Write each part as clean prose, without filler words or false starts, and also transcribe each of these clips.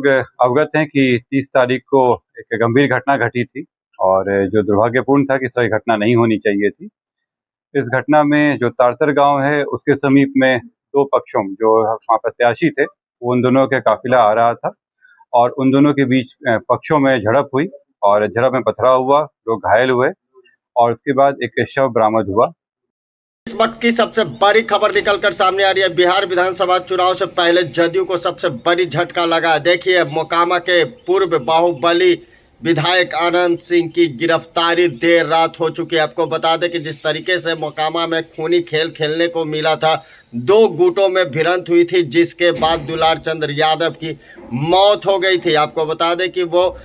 लोग अवगत हैं कि 30 तारीख को एक गंभीर घटना घटी थी और जो दुर्भाग्यपूर्ण था कि सही घटना नहीं होनी चाहिए थी। इस घटना में जो तारतर गांव है उसके समीप में दो पक्षों जो वहाँ प्रत्याशी थे वो उन दोनों के काफिला आ रहा था और उन दोनों के बीच पक्षों में झड़प हुई और झड़प में पथराव हुआ, लोग घायल हुए और उसके बाद एक शव बरामद हुआ। इस वक्त की सबसे बड़ी खबर निकलकर सामने आ रही है। बिहार विधानसभा चुनाव से पहले जदयू को सबसे बड़ी झटका लगा। देखिए, मोकामा के पूर्व बाहुबली विधायक आनंद सिंह की गिरफ्तारी देर रात हो चुकी है। आपको बता दें कि जिस तरीके से मोकामा में खूनी खेल खेलने को मिला था, दो गुटों में भिड़ंत हुई थी, जिसके बाद दुलार चंद यादव की मौत हो गई थी। आपको बता दें कि वो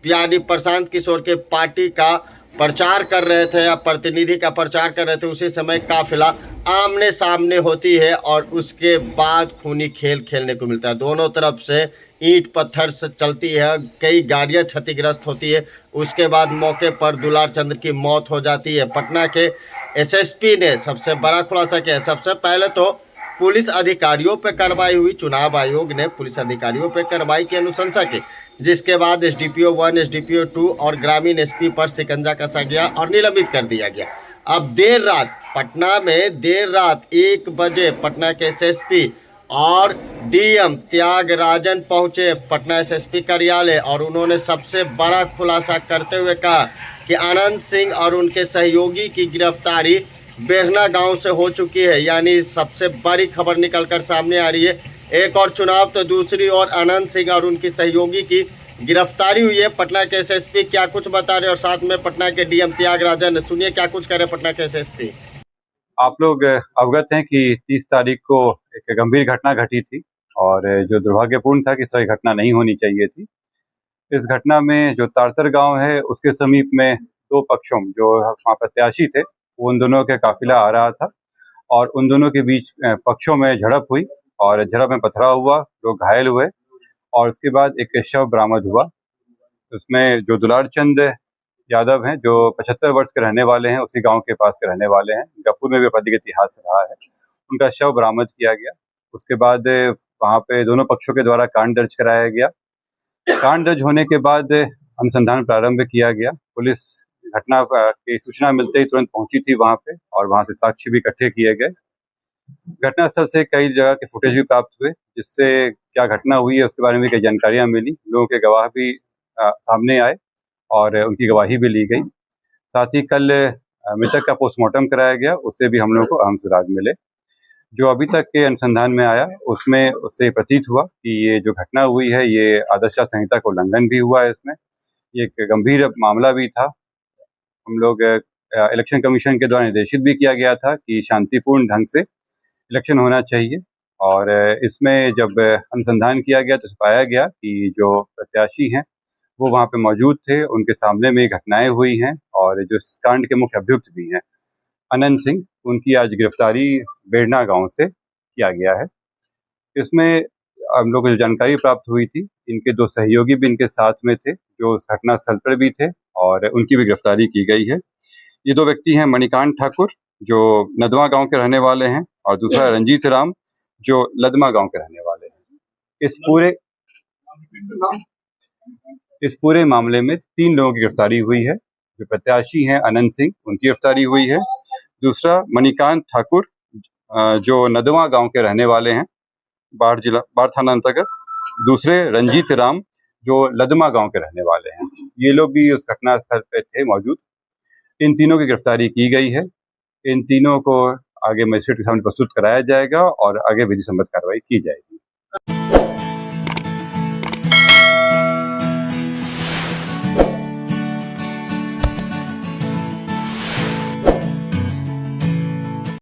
यानी प्रशांत किशोर के पार्टी का प्रचार कर रहे थे या प्रतिनिधि का प्रचार कर रहे थे, उसी समय काफिला आमने सामने होती है और उसके बाद खूनी खेल खेलने को मिलता है। दोनों तरफ से ईंट पत्थर से चलती है, कई गाड़ियां क्षतिग्रस्त होती है। उसके बाद मौके पर दुलार चंद्र की मौत हो जाती है। पटना के एसएसपी ने सबसे बड़ा खुलासा किया। सबसे पहले तो पुलिस अधिकारियों पर कार्रवाई हुई। चुनाव आयोग ने पुलिस अधिकारियों पर कार्रवाई की अनुशंसा की, जिसके बाद एसडीपीओ 1, एसडीपीओ 2 और ग्रामीण एसपी पर शिकंजा कसा गया और निलंबित कर दिया गया। अब देर रात पटना में देर रात 1 बजे पटना के एसएसपी और डीएम त्यागराजन पहुंचे पटना एसएसपी कार्यालय और उन्होंने सबसे बड़ा खुलासा करते हुए कहा कि आनंद सिंह और उनके सहयोगी की गिरफ्तारी बेरना गांव से हो चुकी है। यानी सबसे बड़ी खबर निकलकर सामने आ रही है। एक और चुनाव तो दूसरी ओर आनंद सिंह और उनकी सहयोगी की गिरफ्तारी हुई है। पटना के एसएसपी क्या कुछ बता रहे और साथ में पटना के डीएम त्यागराजन, सुनिए क्या कुछ करे पटना के एसएसपी। आप लोग अवगत हैं कि 30 तारीख को एक गंभीर घटना घटी थी और जो दुर्भाग्यपूर्ण था कि सही घटना नहीं होनी चाहिए थी। इस घटना में जो तारतर गांव है उसके समीप में दो पक्षों जो वहाँ प्रत्याशी थे वो उन दोनों के काफिला आ रहा था और उन दोनों के बीच पक्षों में झड़प हुई और झड़प में पथराव हुआ, लोग घायल हुए और उसके बाद एक शव बरामद हुआ। उसमें जो दुलार चंद यादव हैं जो 75 वर्ष के रहने वाले हैं, उसी गांव के पास के रहने वाले हैं, गफूर में भी आपराधिक इतिहास रहा है, उनका शव बरामद किया गया। उसके बाद वहाँ पे दोनों पक्षों के द्वारा कांड दर्ज कराया गया। कांड दर्ज होने के बाद अनुसंधान प्रारंभ किया गया। पुलिस घटना की सूचना मिलते ही तुरंत पहुंची थी वहाँ पे और वहाँ से साक्ष्य भी इकट्ठे किए गए। घटनास्थल से कई जगह के फुटेज भी प्राप्त हुए, जिससे क्या घटना हुई है उसके बारे में कई जानकारियां मिली। लोगों के गवाह भी सामने आए और उनकी गवाही भी ली गई। साथ ही कल मृतक का पोस्टमार्टम कराया गया, उससे भी हम लोगों को अहम सुराग मिले। जो अभी तक के अनुसंधान में आया उसमें उससे प्रतीत हुआ कि ये जो घटना हुई है ये आदर्श आचार संहिता का उल्लंघन भी हुआ है। इसमें ये एक गंभीर मामला भी था। हम लोग इलेक्शन कमीशन के द्वारा निर्देशित भी किया गया था कि शांतिपूर्ण ढंग से इलेक्शन होना चाहिए और इसमें जब अनुसंधान किया गया तो पाया गया कि जो प्रत्याशी हैं वो वहाँ पे मौजूद थे, उनके सामने में घटनाएं हुई हैं और जो इस कांड के मुख्य अभियुक्त भी हैं आनंद सिंह, उनकी आज गिरफ्तारी बेरना गांव से किया गया है। इसमें हम लोग को जो जानकारी प्राप्त हुई थी, इनके दो सहयोगी भी इनके साथ में थे जो उस घटना स्थल पर भी थे और उनकी भी गिरफ्तारी की गई है। ये दो व्यक्ति हैं मणिकांत ठाकुर जो नदवा गांव के रहने वाले हैं और दूसरा रंजीत राम जो लदमा गांव के रहने वाले हैं। इस पूरे मामले में 3 लोगों की गिरफ्तारी हुई है। जो प्रत्याशी हैं आनंद सिंह, उनकी गिरफ्तारी हुई है। दूसरा मणिकांत ठाकुर जो नदवा गांव के रहने वाले हैं, बाढ़ थाना अंतर्गत। दूसरे रंजीत राम जो लदमा गांव के रहने वाले हैं। ये लोग भी उस घटना स्थल पे थे मौजूद। इन तीनों की गिरफ्तारी की गई है। इन तीनों को आगे मजिस्ट्रेट के सामने प्रस्तुत कराया जाएगा और आगे विधि सम्मत कार्रवाई की जाएगी।